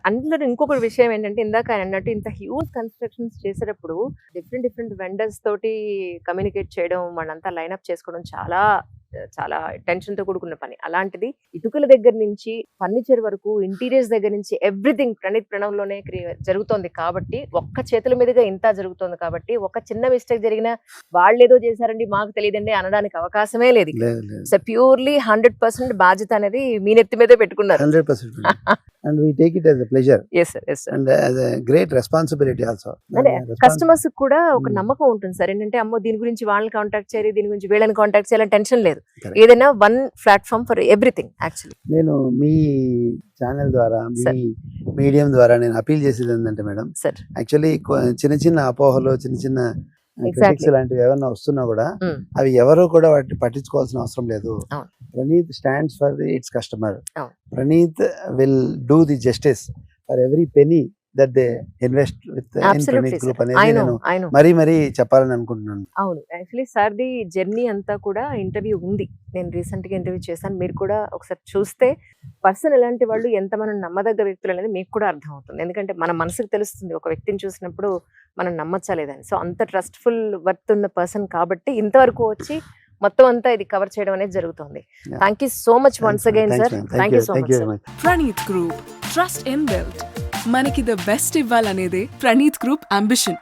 అందులో ఇంకొక విషయం ఏంటంటే ఇందాక ఆయన అన్నట్టు ఇంత హ్యూజ్ కన్స్ట్రక్షన్స్ చేసేటప్పుడు డిఫరెంట్ వెండర్స్ తోటి కమ్యూనికేట్ చేయడం వాళ్ళంతా లైన్అప్ చేసుకోవడం చాలా చాలా టెన్షన్ తో కూడుకున్న పని. అలాంటిది ఇటుకల దగ్గర నుంచి ఫర్నిచర్ వరకు ఇంటీరియర్స్ దగ్గర నుంచి ఎవ్రీథింగ్ ప్రణవ్లోనే జరుగుతోంది కాబట్టి, ఒక్క చేతుల మీదుగా ఇంత జరుగుతోంది కాబట్టి ఒక చిన్న మిస్టేక్ జరిగినా వాళ్ళు ఏదో చేశారండి మాకు తెలియదండి అనడానికి అవకాశమే లేదు. ప్యూర్లీ 100% బాధ్యత అనేది మీ నెత్తి మీదే పెట్టుకున్నారు. 100%. And we take it as a pleasure. Yes sir, yes sir. And as a great responsibility also. Customers కూడా ఒక నమ్మకం ఉంటుంది సార్. ఏంటంటే అమ్మో దీని గురించి వాళ్ళని కాంటాక్ట్ చేయాలి, దీని గురించి వీళ్ళని కాంటాక్ట్ చేయాలని టెన్షన్ లేదు. ఏదైనా one platform for everything. Actually నేను మీ ఛానల్ ద్వారా, మీ మీడియం ద్వారా నేను అపీల్ చేసేది ఏంటంటే మేడం, సార్ యాక్చువల్లీ చిన్న అపోహలు, చిన్న క్రిటిక్స్ లాంటివి ఏమన్నా వస్తున్నా కూడా అవి ఎవరు కూడా వాటిని పట్టించుకోవాల్సిన అవసరం లేదు. Praneeth stands for it's customer. Praneeth will do the justice for every penny that they invest with Praneeth group అనేది నేను మరీ చెప్పాలని అనుకుంటున్నాను. అవును, యాక్చువల్లీ సార్ ది జర్నీ అంతా కూడా ఇంటర్వ్యూ ఉంది. నేను రీసెంట్ గా ఇంటర్వ్యూ చేశాను. మీరు కూడా ఒకసారి చూస్తే పర్సన్ ఎలాంటి వాళ్ళు, ఎంత మనం నమ్మదగ్గ వ్యక్తులు అనేది మీకు కూడా అర్థం అవుతుంది. ఎందుకంటే మన మనసుకు తెలుస్తుంది ఒక వ్యక్తిని చూసినప్పుడు మనం నమ్మచ్చలేదని. సో అంత ట్రస్ట్ఫుల్ వర్త్ ఉన్న పర్సన్ కాబట్టి ఇంతవరకు వచ్చి మొత్తం అంతా ఇది కవర్ చేయడం అనేది జరుగుతుంది. Thank you so much once again sir. Thank you so much. Praneeth group, trust in built. మనకి ద బెస్ట్ ఇవ్వాలనేదే ప్రణీత్ గ్రూప్ అంబిషన్.